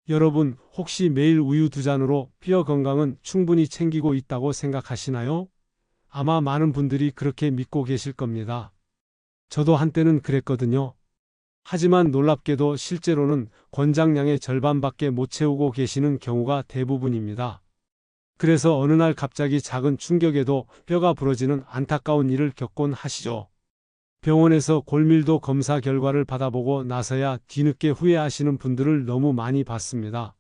여러분, 혹시 매일 우유 2잔으로 뼈 건강은 충분히 챙기고 있다고 생각하시나요? 아마 많은 분들이 그렇게 믿고 계실 겁니다. 저도 한때는 그랬거든요. 하지만 놀랍게도 실제로는 권장량의 절반밖에 못 채우고 계시는 경우가 대부분입니다. 그래서 어느 날 갑자기 작은 충격에도 뼈가 부러지는 안타까운 일을 겪곤 하시죠. 병원에서 골밀도 검사 결과를 받아보고 나서야 뒤늦게 후회하시는 분들을 너무 많이 봤습니다.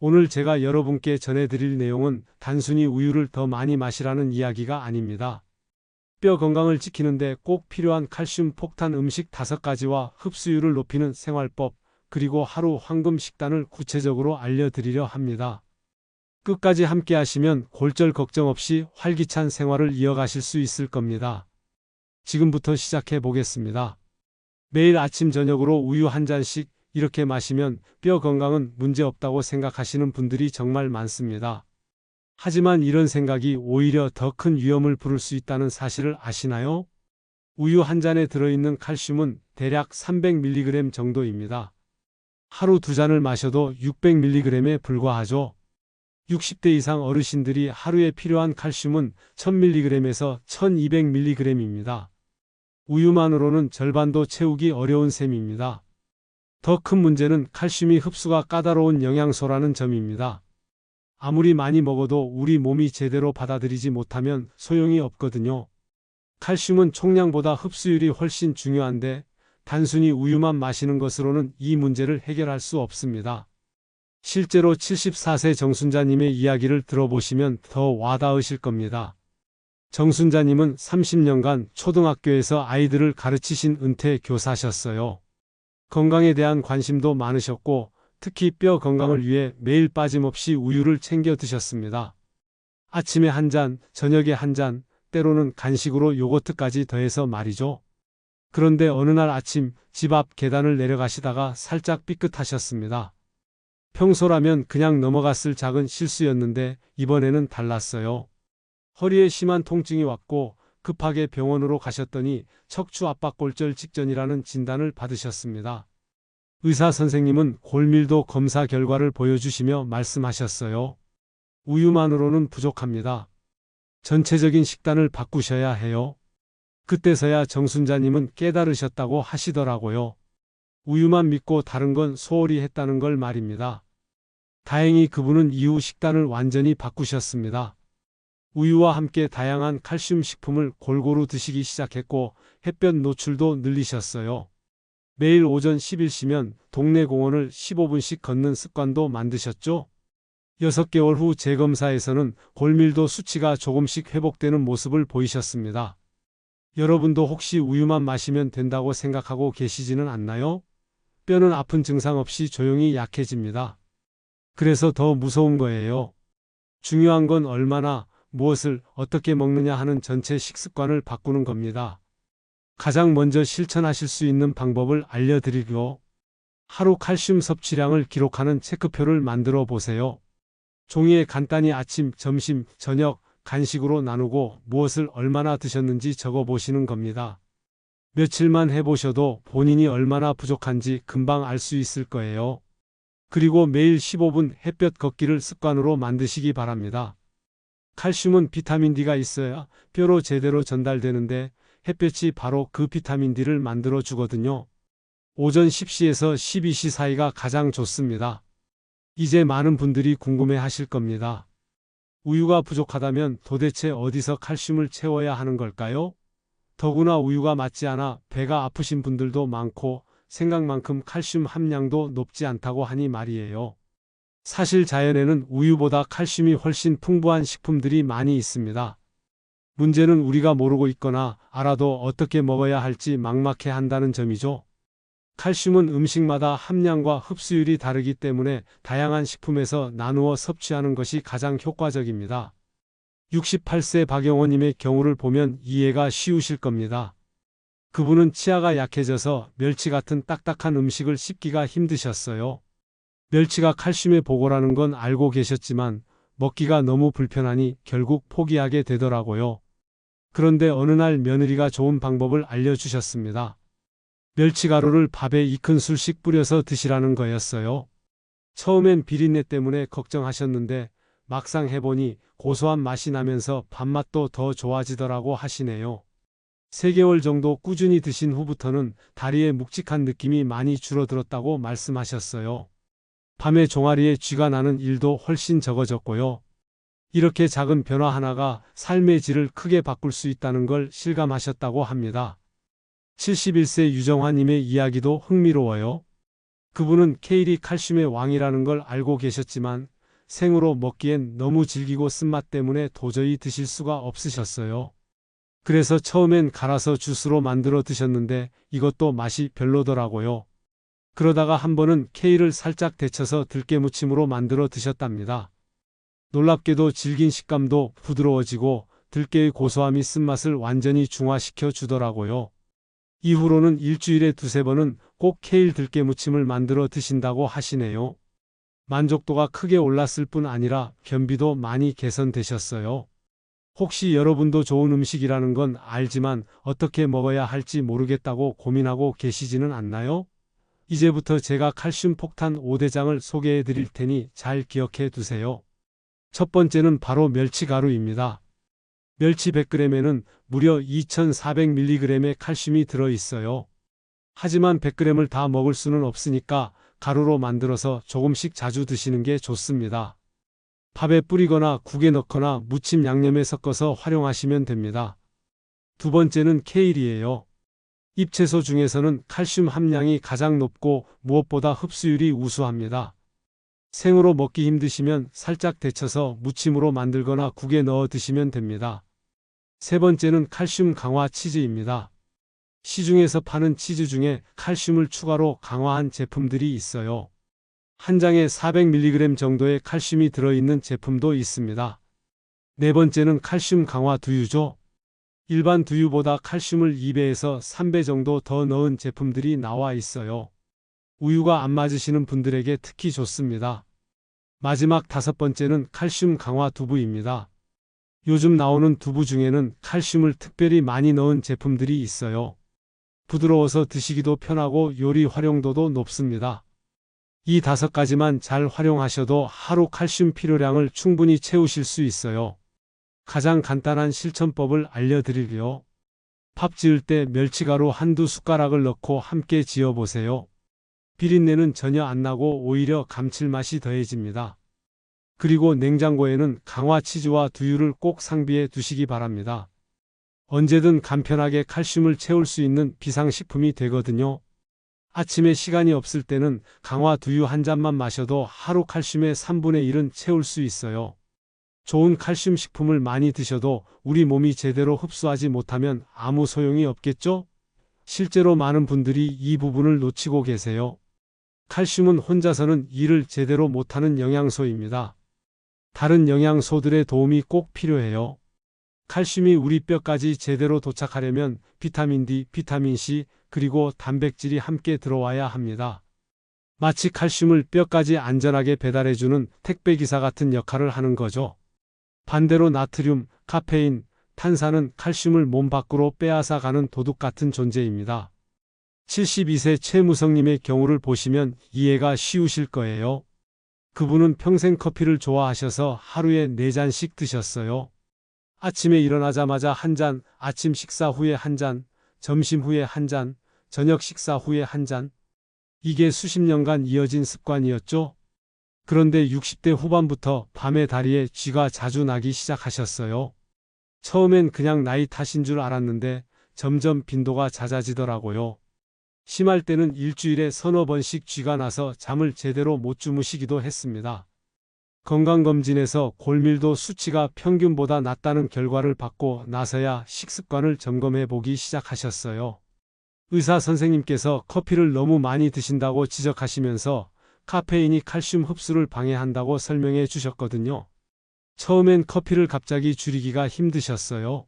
오늘 제가 여러분께 전해드릴 내용은 단순히 우유를 더 많이 마시라는 이야기가 아닙니다. 뼈 건강을 지키는데 꼭 필요한 칼슘 폭탄 음식 5가지와 흡수율을 높이는 생활법, 그리고 하루 황금 식단을 구체적으로 알려드리려 합니다. 끝까지 함께 하시면 골절 걱정 없이 활기찬 생활을 이어가실 수 있을 겁니다. 지금부터 시작해 보겠습니다. 매일 아침 저녁으로 우유 한 잔씩 이렇게 마시면 뼈 건강은 문제없다고 생각하시는 분들이 정말 많습니다. 하지만 이런 생각이 오히려 더 큰 위험을 부를 수 있다는 사실을 아시나요? 우유 한 잔에 들어있는 칼슘은 대략 300mg 정도입니다. 하루 2잔을 마셔도 600mg에 불과하죠. 60대 이상 어르신들이 하루에 필요한 칼슘은 1000mg에서 1200mg입니다. 우유만으로는 절반도 채우기 어려운 셈입니다. 더 큰 문제는 칼슘이 흡수가 까다로운 영양소라는 점입니다. 아무리 많이 먹어도 우리 몸이 제대로 받아들이지 못하면 소용이 없거든요. 칼슘은 총량보다 흡수율이 훨씬 중요한데 단순히 우유만 마시는 것으로는 이 문제를 해결할 수 없습니다. 실제로 74세 정순자님의 이야기를 들어보시면 더 와닿으실 겁니다. 정순자님은 30년간 초등학교에서 아이들을 가르치신 은퇴 교사셨어요. 건강에 대한 관심도 많으셨고 특히 뼈 건강을 위해 매일 빠짐없이 우유를 챙겨 드셨습니다. 아침에 한 잔, 저녁에 한 잔, 때로는 간식으로 요거트까지 더해서 말이죠. 그런데 어느 날 아침 집 앞 계단을 내려가시다가 살짝 삐끗하셨습니다. 평소라면 그냥 넘어갔을 작은 실수였는데 이번에는 달랐어요. 허리에 심한 통증이 왔고 급하게 병원으로 가셨더니 척추 압박골절 직전이라는 진단을 받으셨습니다. 의사 선생님은 골밀도 검사 결과를 보여주시며 말씀하셨어요. 우유만으로는 부족합니다. 전체적인 식단을 바꾸셔야 해요. 그때서야 정순자님은 깨달으셨다고 하시더라고요. 우유만 믿고 다른 건 소홀히 했다는 걸 말입니다. 다행히 그분은 이후 식단을 완전히 바꾸셨습니다. 우유와 함께 다양한 칼슘 식품을 골고루 드시기 시작했고 햇볕 노출도 늘리셨어요. 매일 오전 10일시면 동네 공원을 15분씩 걷는 습관도 만드셨죠? 6개월 후 재검사에서는 골밀도 수치가 조금씩 회복되는 모습을 보이셨습니다. 여러분도 혹시 우유만 마시면 된다고 생각하고 계시지는 않나요? 뼈는 아픈 증상 없이 조용히 약해집니다. 그래서 더 무서운 거예요. 중요한 건 얼마나, 무엇을 어떻게 먹느냐 하는 전체 식습관을 바꾸는 겁니다. 가장 먼저 실천하실 수 있는 방법을 알려드리고 하루 칼슘 섭취량을 기록하는 체크표를 만들어 보세요. 종이에 간단히 아침, 점심, 저녁, 간식으로 나누고 무엇을 얼마나 드셨는지 적어 보시는 겁니다. 며칠만 해보셔도 본인이 얼마나 부족한지 금방 알 수 있을 거예요. 그리고 매일 15분 햇볕 걷기를 습관으로 만드시기 바랍니다. 칼슘은 비타민 D가 있어야 뼈로 제대로 전달되는데 햇볕이 바로 그 비타민 D를 만들어 주거든요. 오전 10시에서 12시 사이가 가장 좋습니다. 이제 많은 분들이 궁금해 하실 겁니다. 우유가 부족하다면 도대체 어디서 칼슘을 채워야 하는 걸까요? 더구나 우유가 맞지 않아 배가 아프신 분들도 많고 생각만큼 칼슘 함량도 높지 않다고 하니 말이에요. 사실 자연에는 우유보다 칼슘이 훨씬 풍부한 식품들이 많이 있습니다. 문제는 우리가 모르고 있거나 알아도 어떻게 먹어야 할지 막막해 한다는 점이죠. 칼슘은 음식마다 함량과 흡수율이 다르기 때문에 다양한 식품에서 나누어 섭취하는 것이 가장 효과적입니다. 68세 박영호님의 경우를 보면 이해가 쉬우실 겁니다. 그분은 치아가 약해져서 멸치 같은 딱딱한 음식을 씹기가 힘드셨어요. 멸치가 칼슘의 보고라는 건 알고 계셨지만 먹기가 너무 불편하니 결국 포기하게 되더라고요. 그런데 어느 날 며느리가 좋은 방법을 알려주셨습니다. 멸치가루를 밥에 2큰술씩 뿌려서 드시라는 거였어요. 처음엔 비린내 때문에 걱정하셨는데 막상 해보니 고소한 맛이 나면서 밥맛도 더 좋아지더라고 하시네요. 3개월 정도 꾸준히 드신 후부터는 다리에 묵직한 느낌이 많이 줄어들었다고 말씀하셨어요. 밤에 종아리에 쥐가 나는 일도 훨씬 적어졌고요. 이렇게 작은 변화 하나가 삶의 질을 크게 바꿀 수 있다는 걸 실감하셨다고 합니다. 71세 유정화님의 이야기도 흥미로워요. 그분은 케일이 칼슘의 왕이라는 걸 알고 계셨지만 생으로 먹기엔 너무 질기고 쓴맛 때문에 도저히 드실 수가 없으셨어요. 그래서 처음엔 갈아서 주스로 만들어 드셨는데 이것도 맛이 별로더라고요. 그러다가 한 번은 케일을 살짝 데쳐서 들깨무침으로 만들어 드셨답니다. 놀랍게도 질긴 식감도 부드러워지고 들깨의 고소함이 쓴맛을 완전히 중화시켜 주더라고요. 이후로는 일주일에 2~3번은 꼭 케일 들깨무침을 만들어 드신다고 하시네요. 만족도가 크게 올랐을 뿐 아니라 변비도 많이 개선되셨어요. 혹시 여러분도 좋은 음식이라는 건 알지만 어떻게 먹어야 할지 모르겠다고 고민하고 계시지는 않나요? 이제부터 제가 칼슘 폭탄 5대장을 소개해 드릴 테니 잘 기억해 두세요. 첫 번째는 바로 멸치가루입니다. 멸치 100g에는 무려 2400mg의 칼슘이 들어 있어요. 하지만 100g을 다 먹을 수는 없으니까 가루로 만들어서 조금씩 자주 드시는 게 좋습니다. 밥에 뿌리거나 국에 넣거나 무침 양념에 섞어서 활용하시면 됩니다. 두 번째는 케일이에요. 잎채소 중에서는 칼슘 함량이 가장 높고 무엇보다 흡수율이 우수합니다. 생으로 먹기 힘드시면 살짝 데쳐서 무침으로 만들거나 국에 넣어 드시면 됩니다. 세 번째는 칼슘 강화 치즈입니다. 시중에서 파는 치즈 중에 칼슘을 추가로 강화한 제품들이 있어요. 한 장에 400mg 정도의 칼슘이 들어있는 제품도 있습니다. 네 번째는 칼슘 강화 두유죠. 일반 두유보다 칼슘을 2배에서 3배 정도 더 넣은 제품들이 나와 있어요. 우유가 안 맞으시는 분들에게 특히 좋습니다. 마지막 5번째는 칼슘 강화 두부입니다. 요즘 나오는 두부 중에는 칼슘을 특별히 많이 넣은 제품들이 있어요. 부드러워서 드시기도 편하고 요리 활용도도 높습니다. 이 5가지만 잘 활용하셔도 하루 칼슘 필요량을 충분히 채우실 수 있어요. 가장 간단한 실천법을 알려드릴게요. 밥 지을 때 멸치가루 1~2 숟가락을 넣고 함께 지어보세요. 비린내는 전혀 안 나고 오히려 감칠맛이 더해집니다. 그리고 냉장고에는 강화 치즈와 두유를 꼭 상비해 두시기 바랍니다. 언제든 간편하게 칼슘을 채울 수 있는 비상식품이 되거든요. 아침에 시간이 없을 때는 강화 두유 한 잔만 마셔도 하루 칼슘의 1/3은 채울 수 있어요. 좋은 칼슘 식품을 많이 드셔도 우리 몸이 제대로 흡수하지 못하면 아무 소용이 없겠죠? 실제로 많은 분들이 이 부분을 놓치고 계세요. 칼슘은 혼자서는 일을 제대로 못하는 영양소입니다. 다른 영양소들의 도움이 꼭 필요해요. 칼슘이 우리 뼈까지 제대로 도착하려면 비타민 D, 비타민 C, 그리고 단백질이 함께 들어와야 합니다. 마치 칼슘을 뼈까지 안전하게 배달해주는 택배기사 같은 역할을 하는 거죠. 반대로 나트륨, 카페인, 탄산은 칼슘을 몸 밖으로 빼앗아 가는 도둑 같은 존재입니다. 72세 최무성님의 경우를 보시면 이해가 쉬우실 거예요. 그분은 평생 커피를 좋아하셔서 하루에 4잔씩 드셨어요. 아침에 일어나자마자 1잔, 아침 식사 후에 1잔, 점심 후에 1잔, 저녁 식사 후에 1잔. 이게 수십 년간 이어진 습관이었죠. 그런데 60대 후반부터 밤에 다리에 쥐가 자주 나기 시작하셨어요. 처음엔 그냥 나이 탓인 줄 알았는데 점점 빈도가 잦아지더라고요. 심할 때는 일주일에 3~4번씩 쥐가 나서 잠을 제대로 못 주무시기도 했습니다. 건강검진에서 골밀도 수치가 평균보다 낮다는 결과를 받고 나서야 식습관을 점검해 보기 시작하셨어요. 의사 선생님께서 커피를 너무 많이 드신다고 지적하시면서 카페인이 칼슘 흡수를 방해한다고 설명해 주셨거든요. 처음엔 커피를 갑자기 줄이기가 힘드셨어요.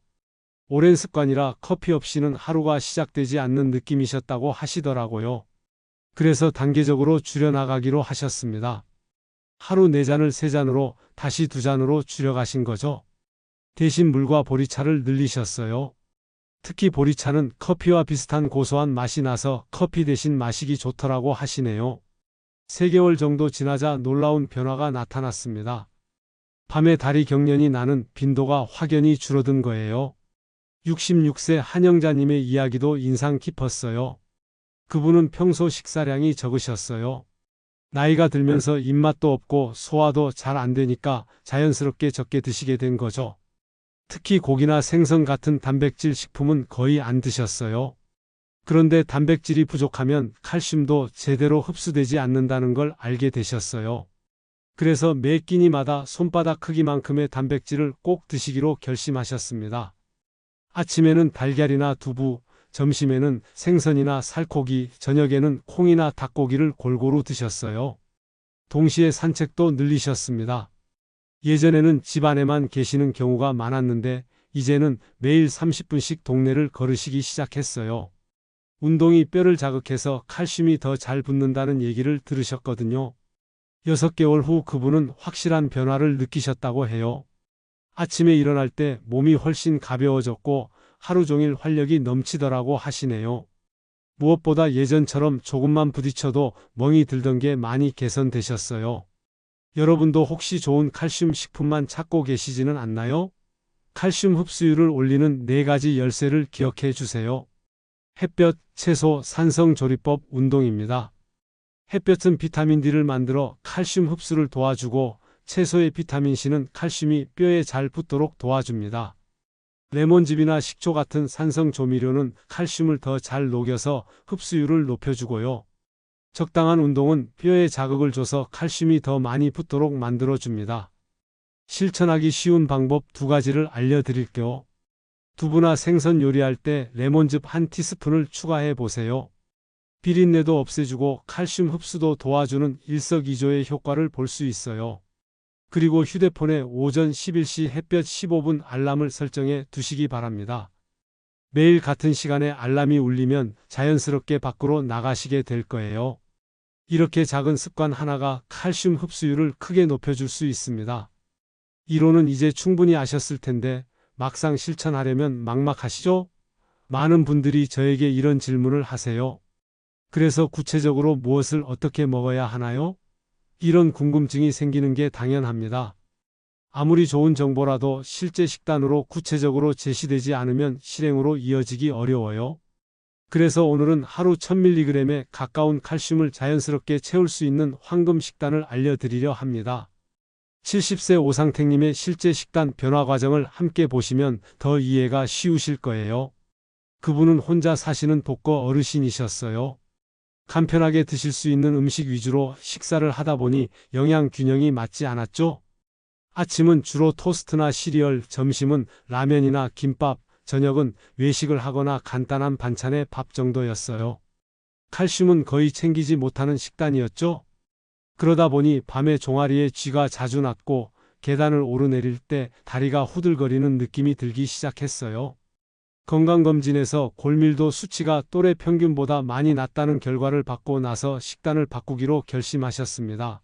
오랜 습관이라 커피 없이는 하루가 시작되지 않는 느낌이셨다고 하시더라고요. 그래서 단계적으로 줄여나가기로 하셨습니다. 하루 4잔을 3잔으로 다시 2잔으로 줄여가신 거죠. 대신 물과 보리차를 늘리셨어요. 특히 보리차는 커피와 비슷한 고소한 맛이 나서 커피 대신 마시기 좋더라고 하시네요. 3개월 정도 지나자 놀라운 변화가 나타났습니다. 밤에 다리 경련이 나는 빈도가 확연히 줄어든 거예요. 66세 한영자님의 이야기도 인상 깊었어요. 그분은 평소 식사량이 적으셨어요. 나이가 들면서 입맛도 없고 소화도 잘 안 되니까 자연스럽게 적게 드시게 된 거죠. 특히 고기나 생선 같은 단백질 식품은 거의 안 드셨어요. 그런데 단백질이 부족하면 칼슘도 제대로 흡수되지 않는다는 걸 알게 되셨어요. 그래서 매 끼니마다 손바닥 크기만큼의 단백질을 꼭 드시기로 결심하셨습니다. 아침에는 달걀이나 두부, 점심에는 생선이나 살코기, 저녁에는 콩이나 닭고기를 골고루 드셨어요. 동시에 산책도 늘리셨습니다. 예전에는 집 안에만 계시는 경우가 많았는데 이제는 매일 30분씩 동네를 걸으시기 시작했어요. 운동이 뼈를 자극해서 칼슘이 더 잘 붙는다는 얘기를 들으셨거든요. 6개월 후 그분은 확실한 변화를 느끼셨다고 해요. 아침에 일어날 때 몸이 훨씬 가벼워졌고 하루 종일 활력이 넘치더라고 하시네요. 무엇보다 예전처럼 조금만 부딪혀도 멍이 들던 게 많이 개선되셨어요. 여러분도 혹시 좋은 칼슘 식품만 찾고 계시지는 않나요? 칼슘 흡수율을 올리는 4가지 열쇠를 기억해 주세요. 햇볕, 채소, 산성조리법, 운동입니다. 햇볕은 비타민 D를 만들어 칼슘 흡수를 도와주고 채소의 비타민 C는 칼슘이 뼈에 잘 붙도록 도와줍니다. 레몬즙이나 식초 같은 산성 조미료는 칼슘을 더 잘 녹여서 흡수율을 높여주고요. 적당한 운동은 뼈에 자극을 줘서 칼슘이 더 많이 붙도록 만들어줍니다. 실천하기 쉬운 방법 2가지를 알려드릴게요. 두부나 생선 요리할 때 레몬즙 1티스푼을 추가해 보세요. 비린내도 없애주고 칼슘 흡수도 도와주는 일석이조의 효과를 볼 수 있어요. 그리고 휴대폰에 오전 11시 햇볕 15분 알람을 설정해 두시기 바랍니다. 매일 같은 시간에 알람이 울리면 자연스럽게 밖으로 나가시게 될 거예요. 이렇게 작은 습관 하나가 칼슘 흡수율을 크게 높여줄 수 있습니다. 이론은 이제 충분히 아셨을 텐데 막상 실천하려면 막막하시죠? 많은 분들이 저에게 이런 질문을 하세요. 그래서 구체적으로 무엇을 어떻게 먹어야 하나요? 이런 궁금증이 생기는 게 당연합니다. 아무리 좋은 정보라도 실제 식단으로 구체적으로 제시되지 않으면 실행으로 이어지기 어려워요. 그래서 오늘은 하루 1000mg에 가까운 칼슘을 자연스럽게 채울 수 있는 황금 식단을 알려드리려 합니다. 70세 오상택님의 실제 식단 변화 과정을 함께 보시면 더 이해가 쉬우실 거예요. 그분은 혼자 사시는 독거 어르신이셨어요. 간편하게 드실 수 있는 음식 위주로 식사를 하다 보니 영양 균형이 맞지 않았죠? 아침은 주로 토스트나 시리얼, 점심은 라면이나 김밥, 저녁은 외식을 하거나 간단한 반찬에 밥 정도였어요. 칼슘은 거의 챙기지 못하는 식단이었죠? 그러다 보니 밤에 종아리에 쥐가 자주 났고 계단을 오르내릴 때 다리가 후들거리는 느낌이 들기 시작했어요. 건강검진에서 골밀도 수치가 또래 평균보다 많이 낮다는 결과를 받고 나서 식단을 바꾸기로 결심하셨습니다.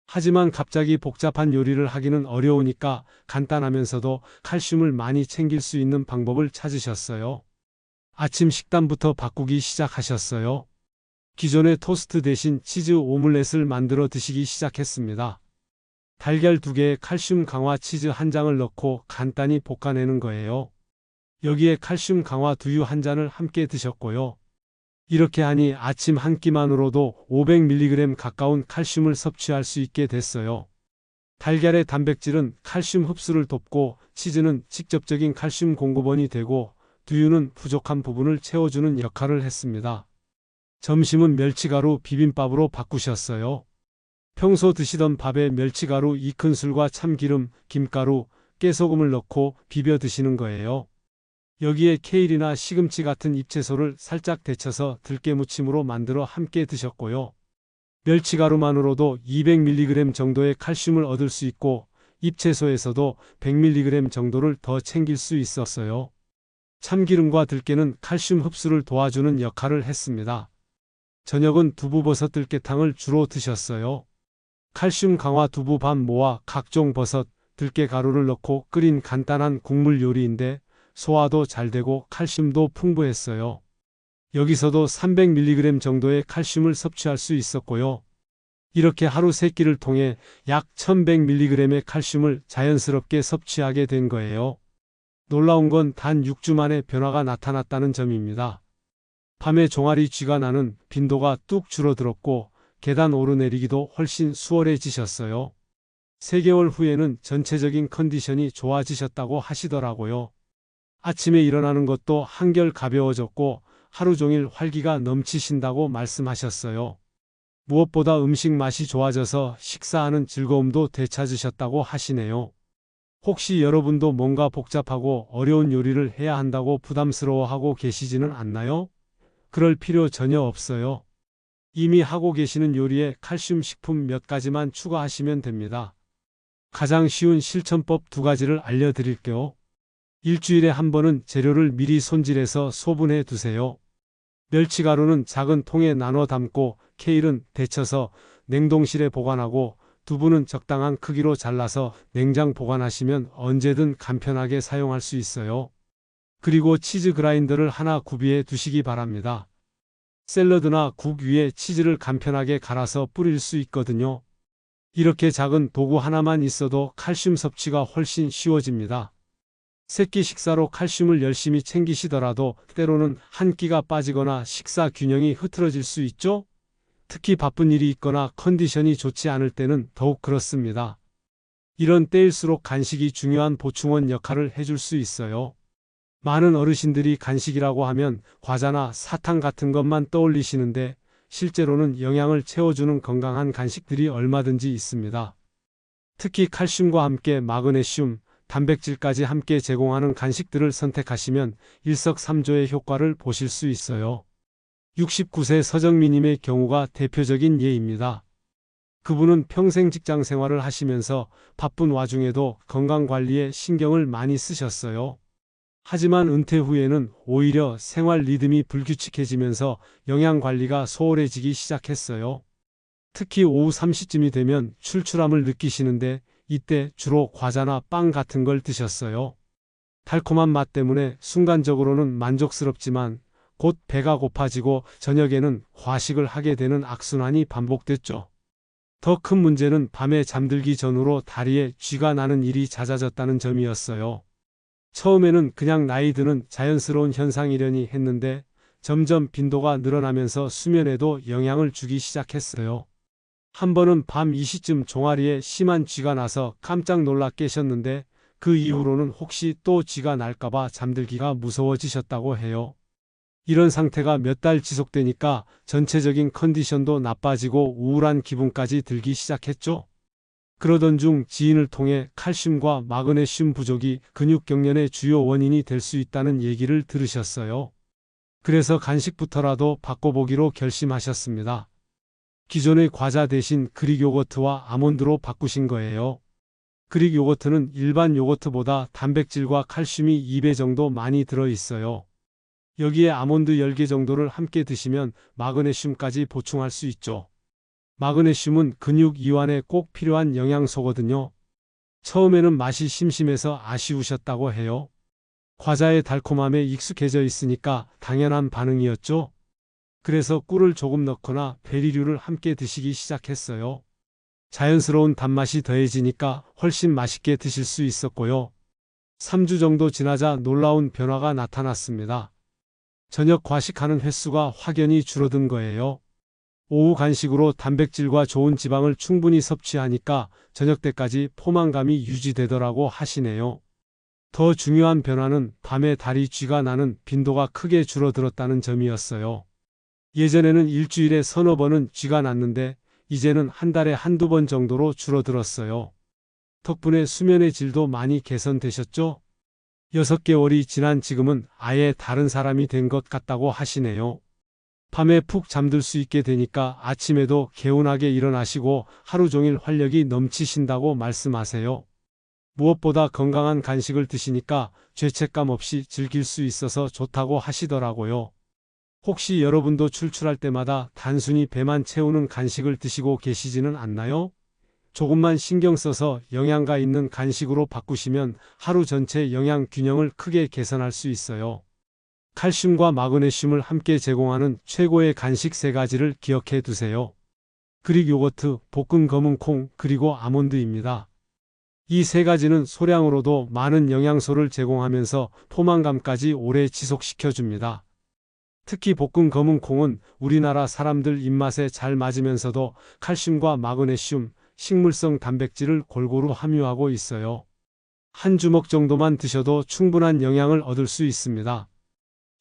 하지만 갑자기 복잡한 요리를 하기는 어려우니까 간단하면서도 칼슘을 많이 챙길 수 있는 방법을 찾으셨어요. 아침 식단부터 바꾸기 시작하셨어요. 기존의 토스트 대신 치즈 오믈렛을 만들어 드시기 시작했습니다. 달걀 2개에 칼슘 강화 치즈 1장을 넣고 간단히 볶아내는 거예요. 여기에 칼슘 강화 두유 1잔을 함께 드셨고요. 이렇게 하니 아침 한 끼만으로도 500mg 가까운 칼슘을 섭취할 수 있게 됐어요. 달걀의 단백질은 칼슘 흡수를 돕고 치즈는 직접적인 칼슘 공급원이 되고 두유는 부족한 부분을 채워주는 역할을 했습니다. 점심은 멸치가루 비빔밥으로 바꾸셨어요. 평소 드시던 밥에 멸치가루 2큰술과 참기름, 김가루, 깨소금을 넣고 비벼 드시는 거예요. 여기에 케일이나 시금치 같은 잎채소를 살짝 데쳐서 들깨무침으로 만들어 함께 드셨고요. 멸치가루만으로도 200mg 정도의 칼슘을 얻을 수 있고 잎채소에서도 100mg 정도를 더 챙길 수 있었어요. 참기름과 들깨는 칼슘 흡수를 도와주는 역할을 했습니다. 저녁은 두부버섯 들깨탕을 주로 드셨어요. 칼슘 강화 두부밥 모아 각종 버섯, 들깨 가루를 넣고 끓인 간단한 국물 요리인데 소화도 잘 되고 칼슘도 풍부했어요. 여기서도 300mg 정도의 칼슘을 섭취할 수 있었고요. 이렇게 하루 3끼를 통해 약 1100mg의 칼슘을 자연스럽게 섭취하게 된 거예요. 놀라운 건 단 6주 만에 변화가 나타났다는 점입니다. 밤에 종아리 쥐가 나는 빈도가 뚝 줄어들었고 계단 오르내리기도 훨씬 수월해지셨어요. 3개월 후에는 전체적인 컨디션이 좋아지셨다고 하시더라고요. 아침에 일어나는 것도 한결 가벼워졌고 하루 종일 활기가 넘치신다고 말씀하셨어요. 무엇보다 음식 맛이 좋아져서 식사하는 즐거움도 되찾으셨다고 하시네요. 혹시 여러분도 뭔가 복잡하고 어려운 요리를 해야 한다고 부담스러워하고 계시지는 않나요? 그럴 필요 전혀 없어요. 이미 하고 계시는 요리에 칼슘 식품 몇 가지만 추가하시면 됩니다. 가장 쉬운 실천법 2가지를 알려드릴게요. 일주일에 한 번은 재료를 미리 손질해서 소분해 두세요. 멸치가루는 작은 통에 나눠 담고 케일은 데쳐서 냉동실에 보관하고 두부는 적당한 크기로 잘라서 냉장 보관하시면 언제든 간편하게 사용할 수 있어요. 그리고 치즈 그라인더를 하나 구비해 두시기 바랍니다. 샐러드나 국 위에 치즈를 간편하게 갈아서 뿌릴 수 있거든요. 이렇게 작은 도구 하나만 있어도 칼슘 섭취가 훨씬 쉬워집니다. 3끼 식사로 칼슘을 열심히 챙기시더라도 때로는 한 끼가 빠지거나 식사 균형이 흐트러질 수 있죠? 특히 바쁜 일이 있거나 컨디션이 좋지 않을 때는 더욱 그렇습니다. 이런 때일수록 간식이 중요한 보충원 역할을 해줄 수 있어요. 많은 어르신들이 간식이라고 하면 과자나 사탕 같은 것만 떠올리시는데 실제로는 영양을 채워주는 건강한 간식들이 얼마든지 있습니다. 특히 칼슘과 함께 마그네슘, 단백질까지 함께 제공하는 간식들을 선택하시면 일석삼조의 효과를 보실 수 있어요. 69세 서정미님의 경우가 대표적인 예입니다. 그분은 평생 직장 생활을 하시면서 바쁜 와중에도 건강관리에 신경을 많이 쓰셨어요. 하지만 은퇴 후에는 오히려 생활 리듬이 불규칙해지면서 영양관리가 소홀해지기 시작했어요. 특히 오후 3시쯤이 되면 출출함을 느끼시는데 이때 주로 과자나 빵 같은 걸 드셨어요. 달콤한 맛 때문에 순간적으로는 만족스럽지만 곧 배가 고파지고 저녁에는 과식을 하게 되는 악순환이 반복됐죠. 더 큰 문제는 밤에 잠들기 전후로 다리에 쥐가 나는 일이 잦아졌다는 점이었어요. 처음에는 그냥 나이 드는 자연스러운 현상이려니 했는데 점점 빈도가 늘어나면서 수면에도 영향을 주기 시작했어요. 한 번은 밤 2시쯤 종아리에 심한 쥐가 나서 깜짝 놀라 깨셨는데 그 이후로는 혹시 또 쥐가 날까봐 잠들기가 무서워지셨다고 해요. 이런 상태가 몇 달 지속되니까 전체적인 컨디션도 나빠지고 우울한 기분까지 들기 시작했죠. 그러던 중 지인을 통해 칼슘과 마그네슘 부족이 근육경련의 주요 원인이 될 수 있다는 얘기를 들으셨어요. 그래서 간식부터라도 바꿔보기로 결심하셨습니다. 기존의 과자 대신 그릭 요거트와 아몬드로 바꾸신 거예요. 그릭 요거트는 일반 요거트보다 단백질과 칼슘이 2배 정도 많이 들어있어요. 여기에 아몬드 10개 정도를 함께 드시면 마그네슘까지 보충할 수 있죠. 마그네슘은 근육 이완에 꼭 필요한 영양소거든요. 처음에는 맛이 심심해서 아쉬우셨다고 해요. 과자의 달콤함에 익숙해져 있으니까 당연한 반응이었죠. 그래서 꿀을 조금 넣거나 베리류를 함께 드시기 시작했어요. 자연스러운 단맛이 더해지니까 훨씬 맛있게 드실 수 있었고요. 3주 정도 지나자 놀라운 변화가 나타났습니다. 저녁 과식하는 횟수가 확연히 줄어든 거예요. 오후 간식으로 단백질과 좋은 지방을 충분히 섭취하니까 저녁 때까지 포만감이 유지되더라고 하시네요. 더 중요한 변화는 밤에 다리 쥐가 나는 빈도가 크게 줄어들었다는 점이었어요. 예전에는 일주일에 서너 번은 쥐가 났는데 이제는 한 달에 한두 번 정도로 줄어들었어요. 덕분에 수면의 질도 많이 개선되셨죠? 6개월이 지난 지금은 아예 다른 사람이 된 것 같다고 하시네요. 밤에 푹 잠들 수 있게 되니까 아침에도 개운하게 일어나시고 하루 종일 활력이 넘치신다고 말씀하세요. 무엇보다 건강한 간식을 드시니까 죄책감 없이 즐길 수 있어서 좋다고 하시더라고요. 혹시 여러분도 출출할 때마다 단순히 배만 채우는 간식을 드시고 계시지는 않나요? 조금만 신경 써서 영양가 있는 간식으로 바꾸시면 하루 전체 영양 균형을 크게 개선할 수 있어요. 칼슘과 마그네슘을 함께 제공하는 최고의 간식 3가지를 기억해 두세요. 그릭 요거트, 볶은 검은 콩, 그리고 아몬드입니다. 이 세 가지는 소량으로도 많은 영양소를 제공하면서 포만감까지 오래 지속시켜줍니다. 특히 볶은 검은 콩은 우리나라 사람들 입맛에 잘 맞으면서도 칼슘과 마그네슘, 식물성 단백질을 골고루 함유하고 있어요. 한 주먹 정도만 드셔도 충분한 영양을 얻을 수 있습니다.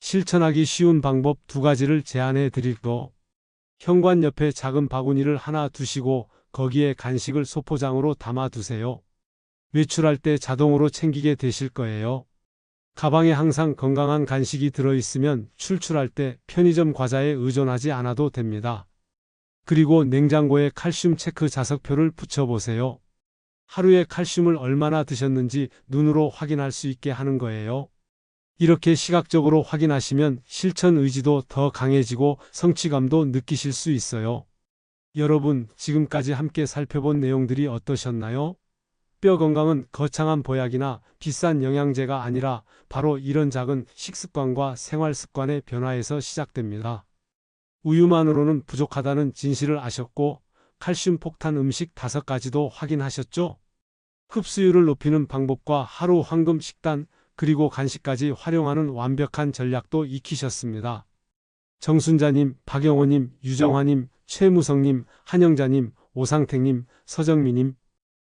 실천하기 쉬운 방법 두 가지를 제안해 드릴게요. 현관 옆에 작은 바구니를 하나 두시고 거기에 간식을 소포장으로 담아 두세요. 외출할 때 자동으로 챙기게 되실 거예요. 가방에 항상 건강한 간식이 들어있으면 출출할 때 편의점 과자에 의존하지 않아도 됩니다. 그리고 냉장고에 칼슘 체크 자석표를 붙여보세요. 하루에 칼슘을 얼마나 드셨는지 눈으로 확인할 수 있게 하는 거예요. 이렇게 시각적으로 확인하시면 실천 의지도 더 강해지고 성취감도 느끼실 수 있어요. 여러분, 지금까지 함께 살펴본 내용들이 어떠셨나요? 뼈 건강은 거창한 보약이나 비싼 영양제가 아니라 바로 이런 작은 식습관과 생활 습관의 변화에서 시작됩니다. 우유만으로는 부족하다는 진실을 아셨고 칼슘 폭탄 음식 5가지도 확인하셨죠? 흡수율을 높이는 방법과 하루 황금 식단 그리고 간식까지 활용하는 완벽한 전략도 익히셨습니다. 정순자님, 박영호님, 유정화님, 최무성님, 한영자님, 오상택님, 서정미님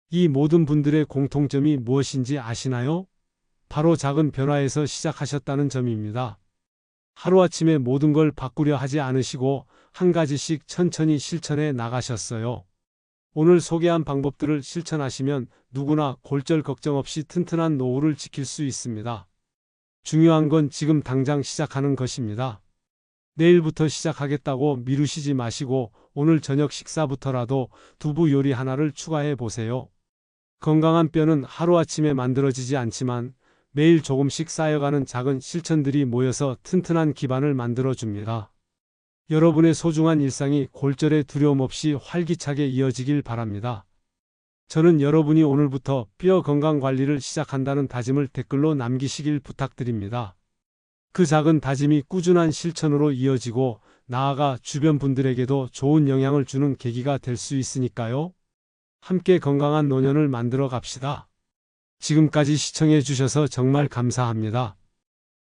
이 모든 분들의 공통점이 무엇인지 아시나요? 바로 작은 변화에서 시작하셨다는 점입니다. 하루아침에 모든 걸 바꾸려 하지 않으시고 한 가지씩 천천히 실천해 나가셨어요. 오늘 소개한 방법들을 실천하시면 누구나 골절 걱정 없이 튼튼한 노후를 지킬 수 있습니다. 중요한 건 지금 당장 시작하는 것입니다. 내일부터 시작하겠다고 미루시지 마시고 오늘 저녁 식사부터라도 두부 요리 하나를 추가해 보세요. 건강한 뼈는 하루아침에 만들어지지 않지만 매일 조금씩 쌓여가는 작은 실천들이 모여서 튼튼한 기반을 만들어줍니다. 여러분의 소중한 일상이 골절의 두려움 없이 활기차게 이어지길 바랍니다. 저는 여러분이 오늘부터 뼈 건강 관리를 시작한다는 다짐을 댓글로 남기시길 부탁드립니다. 그 작은 다짐이 꾸준한 실천으로 이어지고 나아가 주변 분들에게도 좋은 영향을 주는 계기가 될 수 있으니까요. 함께 건강한 노년을 만들어 갑시다. 지금까지 시청해 주셔서 정말 감사합니다.